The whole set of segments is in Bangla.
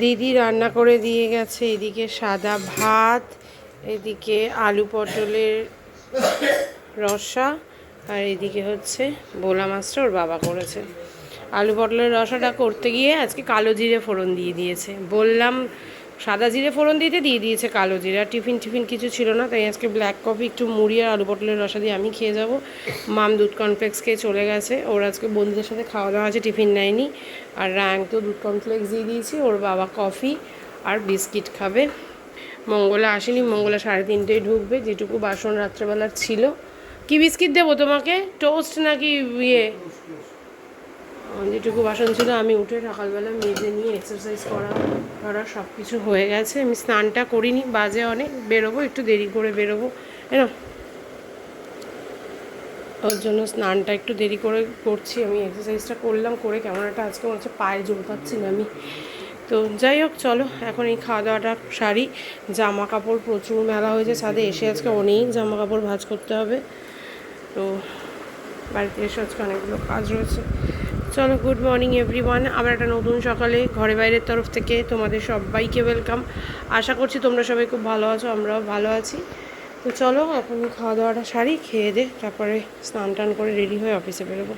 দিদি রান্না করে দিয়ে গেছে এদিকে সাদা ভাত, এদিকে আলু পটলের রসা, আর এদিকে হচ্ছে ভোলা মাছটা ওর বাবা করেছে। আলু পটলের রসাটা করতে গিয়ে আজকে কালো জিরে ফোড়ন দিয়ে দিয়েছে, বললাম সাদা জিরে ফোড়ন দিয়ে দিয়েছে কালো জিরে। আর টিফিন কিছু ছিল না, তাই আজকে ব্ল্যাক কফি, একটু মুড়ি আর আলু পটলের রসা দিয়ে আমি খেয়ে যাব। মাম দুধ কর্নফ্লেক্স খেয়ে চলে গেছে, ওর আজকে বন্ধুদের সাথে খাওয়া দাওয়া আছে, টিফিন নেয়নি। আর র্যাঙ্ক তো দুধ কর্নফ্লেক্স দিয়ে দিয়েছি, ওর বাবা কফি আর বিস্কিট খাবে। মঙ্গলা আসেনি, মঙ্গলা 3:30টায় ঢুকবে, যেটুকু বাসন রাত্রেবেলার ছিল। কি বিস্কিট দেবো তোমাকে, টোস্ট নাকি যেটুকু বাসন ছিল আমি উঠে সকালবেলা মেজে নিয়ে এক্সারসাইজ করা সব কিছু হয়ে গেছে। আমি স্নানটা করিনি, বাজে অনেক, বেরোবো একটু দেরি করে বেরোবো, না ওর জন্য স্নানটা একটু দেরি করে করছি। আমি এক্সারসাইজটা করলাম, করে কেমন একটা আজকে মনে হচ্ছে পায়ে জোর পাচ্ছি না আমি। তো যাই হোক, চলো এখন এই খাওয়া দাওয়াটা সারি। জামা কাপড় প্রচুর মেলা হয়েছে ছাদে, এসে আজকে অনেক জামা কাপড় ভাঁজ করতে হবে। তো বাড়িতে এসে আজকে অনেকগুলো কাজ রয়েছে। চলো, গুড মর্নিং এভরিওয়ান। আবার একটা নতুন সকালে ঘরে বাইরের তরফ থেকে তোমাদের সবাইকে ওয়েলকাম। আশা করছি তোমরা সবাই খুব ভালো আছো, আমরাও ভালো আছি। তো চলো এখন খাওয়া দাওয়াটা সারি, খেয়ে দে তারপরে স্নান টান করে রেডি হয়ে অফিসে বেরোবো।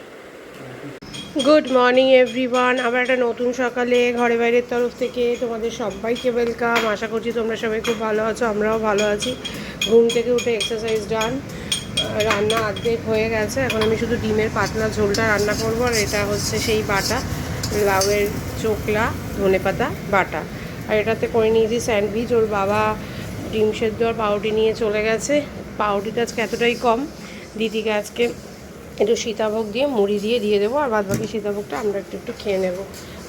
Good morning everyone. আবার একটা নতুন সকালে ঘরে বাইরের তরফ থেকে তোমাদের সবাইকে ওয়েলকাম। আশা করছি তোমরা সবাই খুব ভালো আছো, আমরাও ভালো আছি। ঘুম থেকে উঠে এক্সারসাইজ ডান, রান্না অর্ধেক হয়ে গেছে। এখন আমি শুধু ডিমের পাতলা ঝোলটা রান্না করব। আর এটা হচ্ছে সেই বাটা লাউয়ের চোকলা ধনেপাতা বাটা। আর এটাতে করে নিয়েছি স্যান্ডউইচ। ওর বাবা ডিম সেদ্ধ আর পাউরুটি নিয়ে চলে গেছে। পাউরুটিটা আজকে এতটাই কম, দিদিকে আজকে একটু সীতাভোগ দিয়ে মুড়ি দিয়ে দেবো, আর বাদ বাকি সীতাভোগটা আমরা একটু খেয়ে নেব।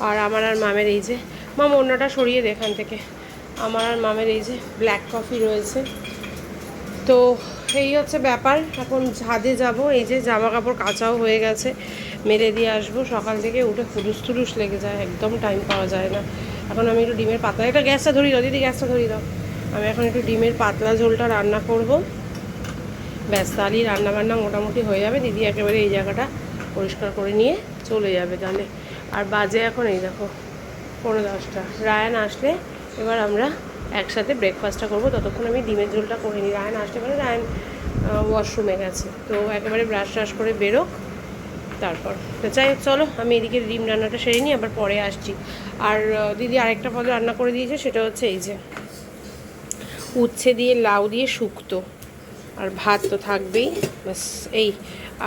আর আমার আর মামের এই যে, মাম অন্যটা সরিয়ে দে এখান থেকে, আমার আর মামের এই যে ব্ল্যাক কফি রয়েছে। তো এই হচ্ছে ব্যাপার। এখন ছাদে যাব, এই যে জামা কাপড় কাচাও হয়ে গেছে, মেলে দিয়ে আসবো। সকাল থেকে উঠে ফুলুস লেগে যায়, একদম টাইম পাওয়া যায় না। এখন আমি একটু ডিমের পাতলা, এটা গ্যাসটা ধরিয়ে দাও দিদি, গ্যাসটা ধরিয়ে দাও। আমি এখন একটু ডিমের পাতলা ঝোলটা রান্না করব, ব্যাস তাহলেই রান্নাবান্না মোটামুটি হয়ে যাবে। দিদি একেবারে এই জায়গাটা পরিষ্কার করে নিয়ে চলে যাবে তাহলে। আর বাজে এখন এই দেখো 9:45। রায়ান আসলে এবার আমরা একসাথে ব্রেকফাস্টটা করবো। ততক্ষণ আমি ডিমের ঝোলটা করে নিই। রায়ান আসতে পারে, রায়ান ওয়াশরুমে গেছে, তো একেবারে ব্রাশ ট্রাশ করে বেরোক তারপর। তো যাই হোক, চলো আমি এদিকে ডিম রান্নাটা সেরে নিই, আবার পরে আসছি। আর দিদি আরেকটা পদ রান্না করে দিয়েছে, সেটা হচ্ছে এই যে উচ্ছে দিয়ে লাউ দিয়ে শুক্তো, আর ভাত তো থাকবেই, ব্যাস এই।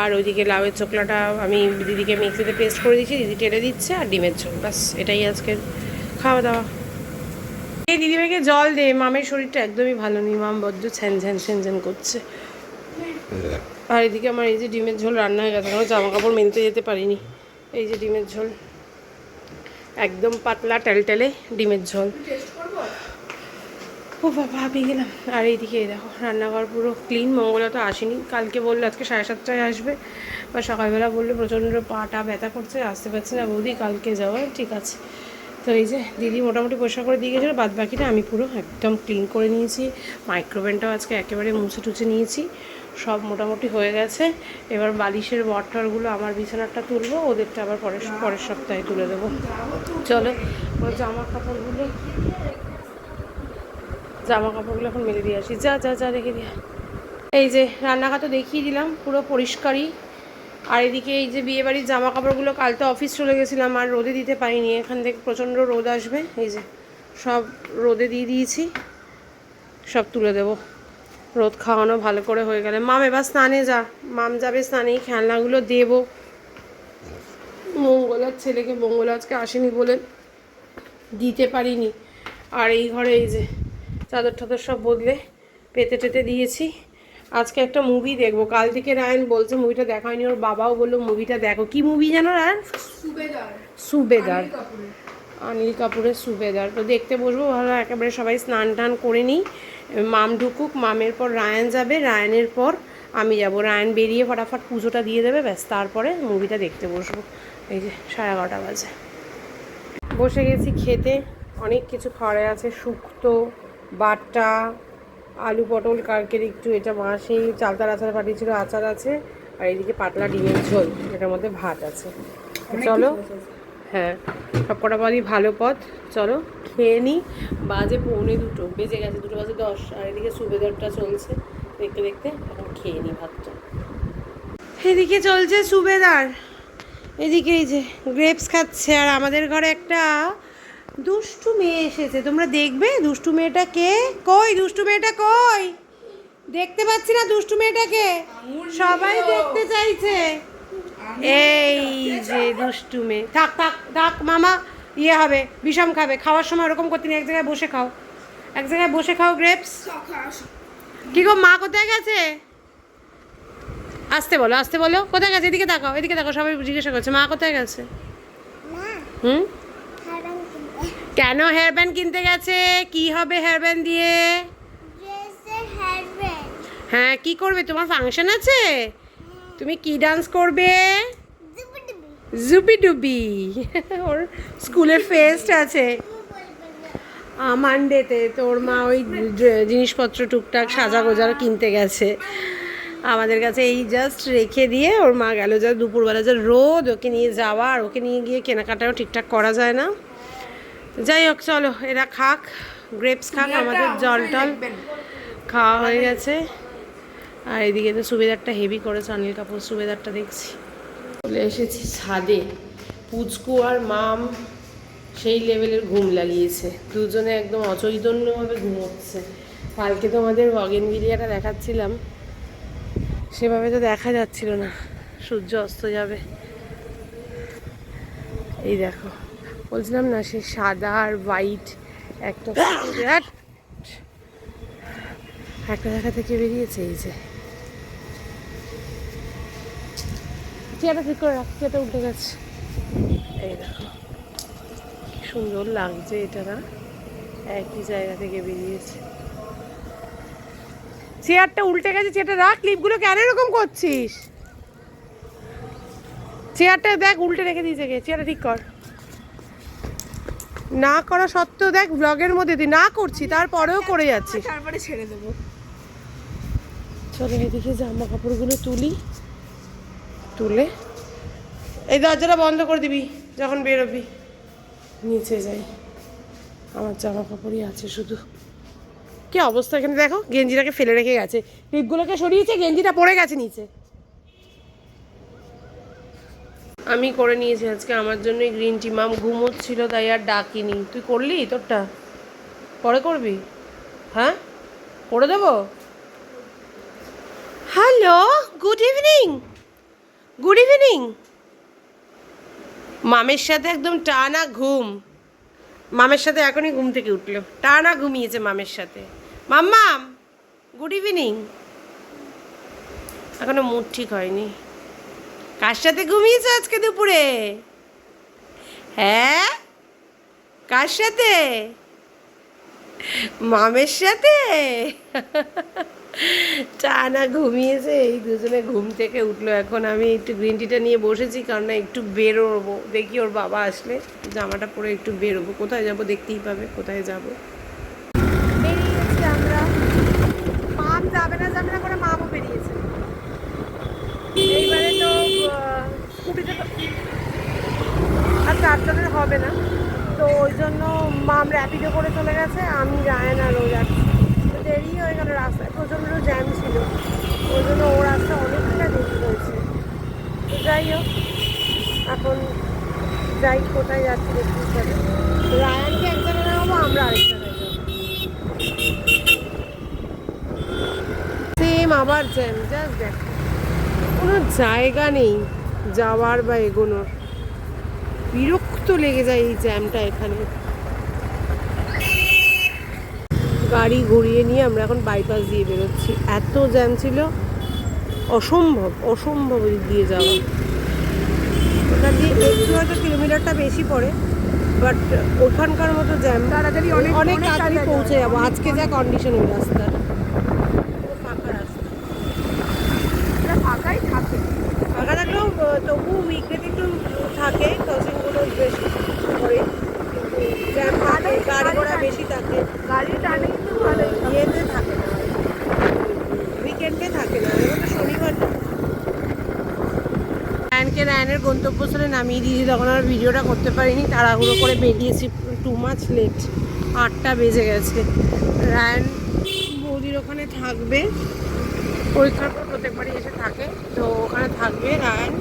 আর ওইদিকে লাউয়ের চোকলাটা আমি দিদিকে মিক্সিতে পেস্ট করে দিচ্ছি, দিদি টেলে দিচ্ছে, আর ডিমের ঝোল, ব্যাস এটাই আজকের খাওয়া দাওয়া। এই দিদিভাইকে জল দে, মামের শরীরটা একদমই ভালো নেই, মাম বড্ড ছ্যান করছে। আর এদিকে আমার এই যে ডিমের ঝোল রান্না হয়ে গেছে, আমার জামা কাপড় মেলতে যেতে পারিনি। এই যে ডিমের ঝোল, একদম পাতলা টেলটেলে ডিমের ঝোল। ও বাবা, ভাবিয়ে গেলাম। আর এইদিকে এই দেখো রান্নাঘর পুরো ক্লিন। মঙ্গলা তো আসেনি, কালকে বললো আজকে 7:30টায় আসবে, বা সকালবেলা বললো প্রচণ্ড পাটা ব্যথা করছে, আসতে পারছি না বৌদি, কালকে যাওয়া ঠিক আছে। তো এই যে দিদি মোটামুটি পরিষ্কার করে দিয়ে গেছিলো, বাদ বাকিটা আমি পুরো একদম ক্লিন করে নিয়েছি। মাইক্রোওভেনটাও আজকে একেবারে মুছে নিয়েছি, সব মোটামুটি হয়ে গেছে। এবার বালিশের ওয়াটারগুলো আমার বিছানাটা তুলবো, ওদেরটা আবার পরের সপ্তাহে তুলে দেবো। চলো ওই জামা কাপড়গুলো এখন মেলে দিয়ে আসি। যা রেখে দিয়ে। এই যে রান্নাঘর তো দেখিয়ে দিলাম, পুরো পরিষ্কারই। আর এদিকে এই যে বিয়েবাড়ির জামা কাপড়গুলো কাল তো অফিস চলে গেছিলাম, আর রোদে দিতে পারিনি। এখান থেকে প্রচণ্ড রোদ আসবে, এই যে সব রোদে দিয়ে দিয়েছি, সব তুলে দেবো। রোদ খাওয়ানো ভালো করে হয়ে গেলে। মাম এবার স্নানে যা, মাম যাবে স্নানে, খেলনাগুলো দেবো মঙ্গলার ছেলেকে। মঙ্গলা আজকে আসেনি বলে দিতে পারিনি। আর এই ঘরে এই যে চাদর টাদর সব বদলে পেতে দিয়েছি। আজকে একটা মুভি দেখবো, কাল থেকে রায়ন বলছে মুভিটা দেখা হয়নি, ওর বাবাও বললো মুভিটা দেখো। কি মুভি জানো রায়ন? সুবেদার, অনিল কাপুরের সুবেদার। তো দেখতে বসবো, ভালো একেবারে সবাই স্নান টান করে নিই, মাম ঢুকুক, মামের পর রায়ান যাবে, রায়ানের পর আমি যাব। রায়ান বেরিয়ে ফটাফট পুজোটা দিয়ে দেবে, ব্যাস তারপরে মুভিটা দেখতে বসবো। এই যে 11:30 বাজে, বসে গেছি খেতে। অনেক কিছু খাওয়ার আছে, শুক্তো, বাটা, আলু পটল কালকের একটু, এটা মা সেই চালতার আচার পাঠিয়েছিল, আচার আছে। আর এইদিকে পাতলা ডিমের ঝোল, এটার মধ্যে ভাত আছে। চলো, হ্যাঁ, সব কটা পদই ভালো পদ। চলো খেয়ে নিই, বাজে 1:45 বেজে গেছে, 2:10 আর এদিকে সুবেদারটা চলছে দেখতে দেখতে। এখন খেয়ে নিই ভাতটা। এদিকে চলছে সুবেদার, এদিকে এই যে গ্রেপস খাচ্ছে, আর আমাদের ঘরে একটা দুষ্টু মেয়ে এসেছে। তোমরা দেখবে দুষ্টু মেয়েটা কে? কই দুষ্টু মেয়েটা কই? দেখতে পাচ্ছি না দুষ্টু মেয়েটাকে, সবাই দেখতে চাইছে। এই যে দুষ্টু মেয়ে, থাক থাক থাক মামা, ইয়ে হবে, বিষম খাবে। খাওয়ার সময় ওরকম করতে নেই, এক জায়গায় বসে খাও, এক জায়গায় বসে খাও গ্রেপস। কি গো, মা কোথায় গেছে? আসতে বলো, আসতে বলো, কোথায় গেছে? এদিকে তাকাও, এদিকে তাকাও, সবাই জিজ্ঞাসা করছে মা কোথায় গেছে। হুম, কেন হেয়ার ব্যান্ড কিনতে গেছে? কি হবে হেয়ার ব্যান্ড দিয়ে? হ্যাঁ, কি করবে? তোমার ফাংশন আছে? তুমি কি ডান্স করবে? জুবি ডুবি। ওর স্কুলের ফেস্ট আছে মানডেতে। তোর মা ওই জিনিসপত্র টুকটাক সাজা গোজা কিনতে গেছে আমাদের কাছে, এই জাস্ট রেখে দিয়ে ওর মা গেল। যা দুপুরবেলা যা রোদ, ওকে নিয়ে যাওয়া আর ওকে নিয়ে গিয়ে কেনাকাটাও ঠিকঠাক করা যায় না। যাই হোক চলো, এরা খাক, গ্রেপস খাক, আমাদের জল টল খাওয়া হয়ে গেছে। আর এদিকে তো সুবেদারটা হেভি করেছে, অনিল কাপুর সুবেদারটা দেখছি। চলে এসেছি ছাদে, পুচকু আর মাম সেই লেভেলের ঘুম লাগিয়েছে, দুজনে একদম অচৈতন্যভাবে ঘুমোচ্ছে। কালকে তোমাদের বগেনভিলিয়াটা দেখাচ্ছিলাম, সেভাবে তো দেখা যাচ্ছিল না, সূর্য অস্ত যাবে। এই দেখো, বলছিলাম না সে সাদা আর হোয়াইট একটা একটা দেখা থেকে বেরিয়েছে। এই যে চেয়ারটা ঠিক করে রাখ, চেয়ারটা উঠে গেছে। এই দেখো কি সুন্দর লাগছে, এটা না একই জায়গা থেকে বেরিয়েছে। চেয়ারটা উল্টে গেছে, চেয়ারটা রাখ, ক্লিপগুলো কেন এরকম করছিস? চেয়ারটা দেখ উল্টে রেখে দিয়েছে, চেয়ারটা ঠিক কর। না করা সত্ত্বেও দেখ, ব্লগের মধ্যে তুই না করছি তারপরেও করে যাচ্ছিস। তারপরে ছেড়ে দেবো। চলো এদিকে জামা কাপড়গুলো তুলি, তুলে এই দরজাটা বন্ধ করে দিবি যখন বেরোবি। নিচে যাই, আমার জামা কাপড়ই আছে শুধু। কি অবস্থা এখানে দেখো, গেঞ্জিটাকে ফেলে রেখে গেছে, টিপগুলোকে সরিয়েছে, গেঞ্জিটা পড়ে গেছে নিচে। আমি করে নিয়েছি আজকে আমার জন্য গ্রিন টি। মাম ঘুমোচ্ছিল তাই আর ডাকিনি। তুই করলি তোরটা? পরে করবি? হ্যাঁ, করে দেবো। Hello, good evening. Good evening. মামের সাথে একদম টানা ঘুম, মামের সাথে এখনই ঘুম থেকে উঠলো, টানা ঘুমিয়েছে মামের সাথে। মাম্মাম গুড ইভিনিং। এখনো মুড ঠিক হয়নি। কার সাথে ঘুমিয়েছো আজকে দুপুরে? হ্যাঁ, কার সাথে? মামের সাথে। টানা ঘুমিয়েছে, এই দুজনে ঘুম থেকে উঠলো। এখন আমি একটু গ্রিন টিটা নিয়ে বসেছি, কারণ না একটু বেরোবো, দেখি ওর বাবা আসলে জামাটা পরে একটু বেরোবো। কোথায় যাব দেখতেই পাবে, কোথায় যাব। বেরিয়েছি আমরা, মাম যাবে না যাবে না করে মামও বেরিয়েছে। এইবারে তো স্কুটিতে আর 4 জনের হবে না, তো ওই জন্য মাম র্যাপিডো করে চলে গেছে, আমি রায়ন আর ও যাচ্ছি। দেরি হয়ে গেল, রাস্তায় প্রচণ্ড জ্যাম ছিল, ওই জন্য ও রাস্তা অনেকটা দেরি হয়েছে। তো যাই হোক, এখন যাই কোথায় যাচ্ছি দেখতে পাবে। রায়ানকে এক জায়গায় নামাবো, আমরা আরেক জায়গায় যাবো। সেম আবার জ্যাম, জাস্ট দেখ কোনো জায়গা নেই যাওয়ার বা এগোনোর, বিরক্ত লেগে যায় এই জ্যামটা এখানে। গাড়ি ঘুরিয়ে নিয়ে আমরা এখন বাইপাস দিয়ে বেরোচ্ছি, এত জ্যাম ছিল, অসম্ভব অসম্ভব দিক দিয়ে যাওয়া। ওখান দিয়ে একটু হয়তো কিলোমিটারটা বেশি পড়ে, বাট ওখানকার মতো জ্যাম তাড়াতাড়ি অনেক তাড়াতাড়ি পৌঁছে যাবো। আজকে যা কন্ডিশন ওই রাস্তার, ফাঁকা রাস্তা, ফাঁকাই থাকে, ফাঁকা থাকলেও তবু উইকডেতে একটু থাকে, ক্রসিংগুলো বেশি করে, জ্যাম থাকে, গাড়ি ঘোড়া বেশি থাকে, গাড়ি টানে কিন্তু ভালো, ইয়েতে থাকে না, উইকেন্ডে থাকে না। এখন তো শনিবার, রায়ানকে রায়ানের গন্তব্যস্থলে নামিয়ে দিয়েছি, তখন আর ভিডিওটা করতে পারিনি, তাড়াহুড়ো করে বেরিয়েছি, টু মাচ লেট, 8টা বেজে গেছে। রায়ান বৌদির ওখানে থাকবে, পরীক্ষার পর প্রত্যেকবারই এসে থাকে, তো ওখানে থাকবে রায়ান।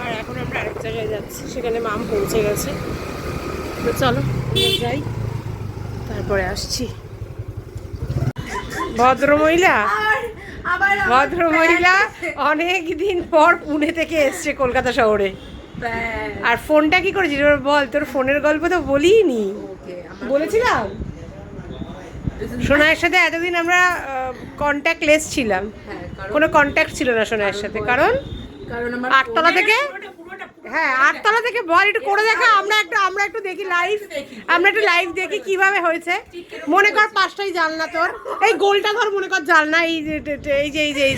আর এখন আমরা আরেক জায়গায় যাচ্ছি, সেখানে মাম পৌঁছে গেছে। তো চলো যাই, তারপরে আসছি। ভদ্রমহিলা অনেক দিন পর পুনে থেকে এসছে কলকাতা শহরে। আর ফোনটা কি করেছিস বল, তোর ফোনের গল্প তো বলিনি। বলেছিলাম সোনাইয়ের সাথে এতদিন আমরা কন্ট্যাক্টলেস ছিলাম, কোনো কন্ট্যাক্ট ছিল না সোনাইয়ের সাথে, কারণ 8তলা থেকে, হ্যাঁ 8তলা থেকে বল একটু করে দেখা, আমরা একটু দেখি লাইভ, আমরা একটু লাইভ দেখি কিভাবে হয়েছে। মনে কর 5টাই জানলা, তোর এই গোলটা ধর, মনে কর জানলা, এই যে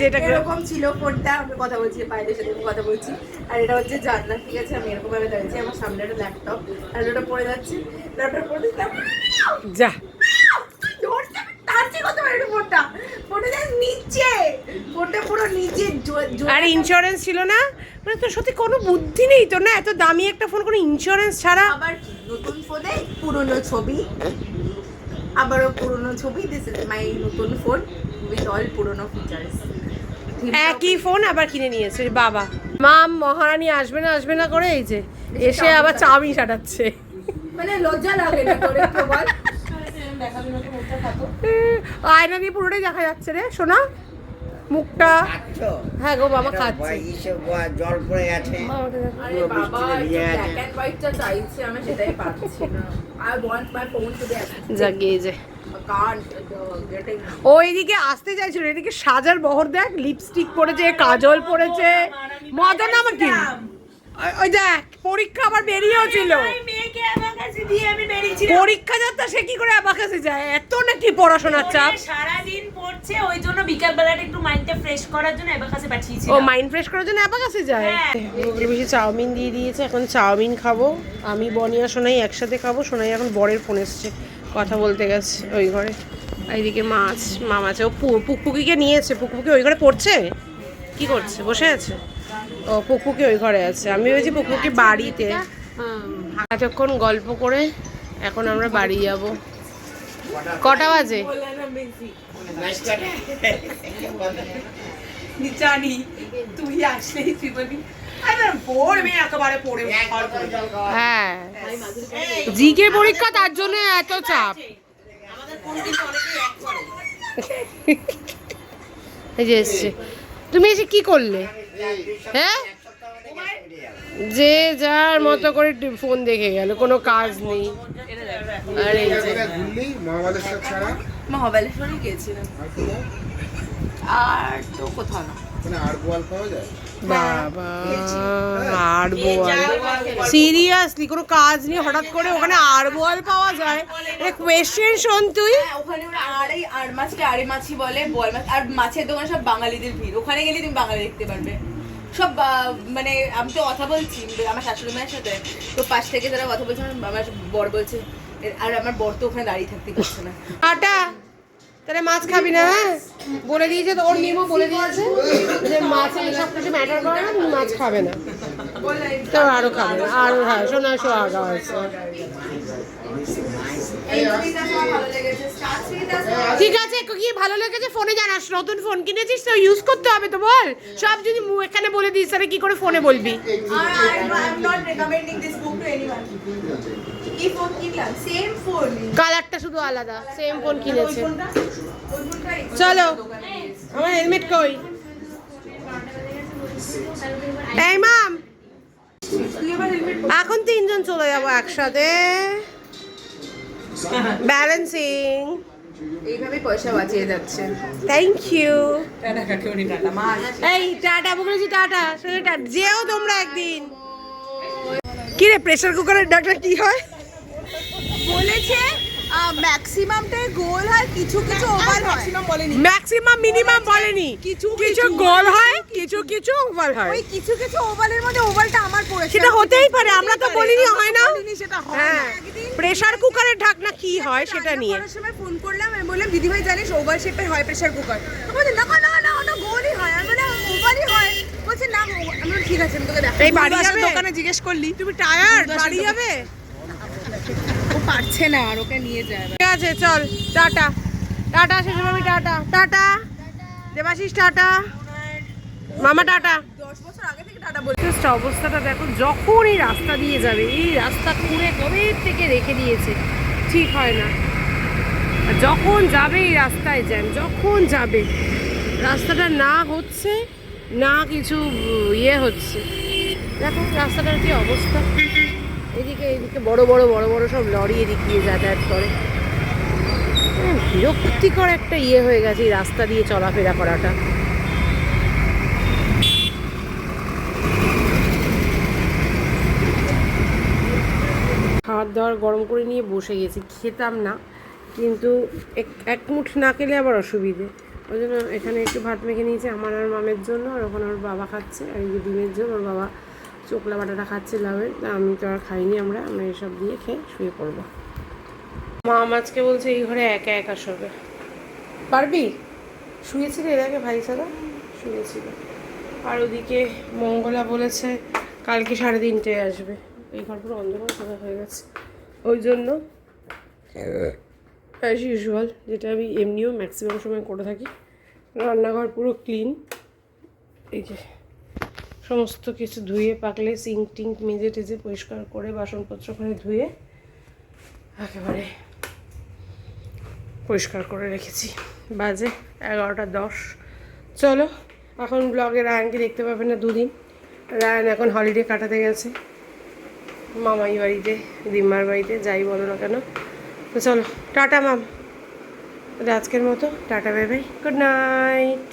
এটা এরকম ছিল ফোনটা, আমি কথা বলছি বাইরের সাথে কথা বলছি, আর এটা হচ্ছে জানলা, ঠিক আছে। আমি এরকম ভাবে দাঁড়িয়েছি, আমার সামনে একটা ল্যাপটপ, আর ওটা পড়ে যাচ্ছে, ল্যাপটপ পড়ে যা আর ইন্স্যুরেন্স ছিল না, মানে তোর সত্যি কোনো বুদ্ধি নেই তোর না, এত দামি একটা ফোন কোনো ইন্স্যুরেন্স ছাড়া। আবার নতুন ফোনে পুরনো ছবি, আবারও পুরনো ছবি, দিস ইজ মাই নতুন ফোন উইথ অল পুরনো ফিচার্স। একই ফোন আবার কিনে নিয়েছে বাবা। মাম মহারানী আসবে না করে এই যে এসে আবার চাউমিন সাটাচ্ছে, মানে লজ্জা লাগে না করে তো বল। আয়না দিয়ে পুরোটাই দেখা যাচ্ছে রে সোনা, মুখটা। হ্যাঁ গো বাবা খাচ্ছে, জল পড়ে গেছে, আরে বাবা ব্ল্যাক এন্ড হোয়াইটটা চাইছে, আমি সেটাই পাচ্ছি না। I want my phone to be জাগিয়ে যে কান্ট গেটিং। ও এদিকে আসতে চাইছিল, এদিকে সাজার বহর দেখ, লিপস্টিক পরেছে, কাজল পরেছে, মজা না আমাকে। ওই দেখ পরীক্ষা আবার বেরিয়েও ছিল, পরীক্ষা যাত্রা সে কি করে অ্যাবাকাসে যায়, এত নাকি পড়াশোনার চাপ, সারাদিন পড়ছে, ওই জন্য বিকাল বেলাটা একটু মাইন্ডটা ফ্রেশ করার জন্য অ্যাবাকাসে পাঠিয়েছি। ও মাইন্ড ফ্রেশ করার জন্য অ্যাবাকাসে যায়। ওগুলো বেশি চাউমিন দিয়ে দিয়েছে, এখন চাউমিন খাবো আমি, বনিয়া সোনাই একসাথে খাবো। সোনাই এখন বরের ফোন এসছে, কথা বলতে গেছে ওই ঘরে। এইদিকে মাম আছে, ও পুকপুকিকে নিয়েছে, পুকপুকি ওই ঘরে পড়ছে, কি করছে, বসে আছে। ও পুকপুকি ওই ঘরে আছে, আমি ভেবেছি পুকপুকি বাড়িতে। এতক্ষণ গল্প করে এখন আমরা বাড়ি যাব। কটা বাজে? জানি তুই আসলেই তুই বলবি পড়বে, একেবারে পড়ে। হ্যাঁ জিকে পরীক্ষা, তার জন্য এত চাপ। এই যে এসছে, তুমি এসে কি করলে? হ্যাঁ যে যার মতো করে ফোন দেখে গেল, কোনো কাজ নেই। আর এই যে মহাবালেশ্বরই গেছিলাম, আর তো কোথাও না। বাবা আর বোয়াল, সিরিয়াসলি কোনো কাজ নেই, হঠাৎ করে ওখানে আর বোয়াল পাওয়া যায়? কোয়েশ্চেন শোন তুই, ওখানে ওরা আড়ে মাছি বলে, বল মাছ, আর মাছের দোকান সব বাঙালিদের ভিড়, ওখানে গেলে তুমি বাঙালি দেখতে পারবে সব। মানে আমি তো কথা বলছি আমার শাশুড়ি মায়ের সাথে, তো পাশ থেকে যারা কথা বলছে আমার বর বলছে, আর আমার বর তো ওখানে দাঁড়িয়ে থাকতে পারছে না। আটা তাহলে মাছ খাবি না? হ্যাঁ বলে দিয়েছে তো, ওর নিয়মও বলে দিয়েছে যে মাছ সব কিছু ম্যাটার করে না, তুমি মাছ খাবে না, তো আরো খাবে না। আর হ্যাঁ শোনা সোহাগা আছে, ঠিক আছে। কি ভালো লেগেছে ফোনে জানাস, নতুন ফোন কিনেছিস তো ইউজ করতে হবে তো, বল। সব যদি এখানে বলে দিস তাহলে কি করে ফোনে বলবি? কালারটা শুধু আলাদা, সেম ফোন কিনেছে। চলো আমার হেলমেট কই? এই মাম এখন 3জন চলে যাবো একসাথে, ব্যালেন্সিং। এইভাবে পয়সা বাঁচিয়ে যাচ্ছে। Thank you. টাটা কাকুনি, টাটা মা। এই টাটা বলেছি, টাটা যেও তোমরা একদিন। কি রে প্রেসার কুকারের ডাকটা কি হয় বলেছে? ম্যাক্সিমামটাই গোল হয়, কিছু কিছু ওভাল হয়। ম্যাক্সিমাম বলেনি, ম্যাক্সিমাম মিনিমাম বলেনি, কিছু কিছু গোল হয়, কিছু কিছু ওভাল হয়। ওই কিছু কিছু ওভালের মধ্যে ওভালটা আমার পড়েছে। সেটা হতেই পারে, আমরা তো বলিনি হয় না। সেটা হয় হ্যাঁ প্রেসার কুকারের ঢাকনা কি হয় সেটা নিয়ে করার সময় ফোন করলাম, আমি বললাম দিদি ভাই জানিস ওভাল শেপের হয় প্রেসার কুকার, বলছে না না না ওটা গোলই হয়। আমি বললাম ওভালই হয়, বলছে না আমি ঠিক আছে আমি তোকে দেখাবো। এই বাড়ি যাবে? দোকানে জিজ্ঞেস করলি তুমি টায়ার্ড বাড়ি যাবে? ও পারছে না আর ওকে নিয়ে যায়। ঠিক আছে চল, টাটা টাটা শেষভাবে, টাটা টাটা দেবাশিস, টাটা মামা, টাটা। 10 বছর আগে থেকে টাটা বলি। জাস্ট অবস্থাটা দেখো, যখন এই রাস্তা দিয়ে যাবে, এই রাস্তা খুঁড়ে কবে থেকে রেখে দিয়েছে, ঠিক হয় না। আর যখন যাবে এই রাস্তায় জ্যাম, যখন যাবে রাস্তাটা না হচ্ছে না কিছু ইয়ে হচ্ছে। দেখো রাস্তাটার কি অবস্থা, এদিকে বড় বড় সব লরি এদিক দিয়ে যাতায়াত করে। বিরক্তিকর একটা ইয়ে হয়ে গেছে এই রাস্তা দিয়ে চলাফেরা করাটা। খাবার দাবার গরম করে নিয়ে বসে গেছি, খেতাম না কিন্তু এক মুঠ না খেলে আবার অসুবিধে, ওই জন্য এখানে একটু ভাত মেখে নিয়েছি আমার আর মামের জন্য, আর ওখানে ওর বাবা খাচ্ছে, আর এই যে ডিমের জন্য ওর বাবা চোকলা বাটাটা খাচ্ছে লাভের, আমি তো আর খাইনি, আমরা এসব দিয়ে খেয়ে শুয়ে পড়বো। মা আজকে বলছে এই ঘরে একা একা শোবে, পারবি? শুয়েছিল এর আগে ভাই ছাড়া, শুয়েছিল। আর ওদিকে মঙ্গলা বলেছে কালকে 3:30টায় আসবে, এই ঘর পুরো অন্ধকার সাদা হয়ে গেছে, ওই জন্য অ্যাজ ইউজুয়াল যেটা আমি এমনিও ম্যাক্সিমাম সময় করে থাকি, রান্নাঘর পুরো ক্লিন, এই যে সমস্ত কিছু ধুয়ে পাকলে সিঙ্ক টিঙ্ক মেজে টেজে পরিষ্কার করে বাসনপত্র করে ধুয়ে একেবারে পরিষ্কার করে রেখেছি। বাজে 11:10। চলো এখন ব্লগে রায়ানকে দেখতে পাবে না 2 দিন, রায়ান এখন হলিডে কাটাতে গেছে মামাই বাড়িতে, দিম্মার বাড়িতে, যাই বলো না কেন। তো চলো টাটা মাম, আজকের মতো tata, bye bye, good night.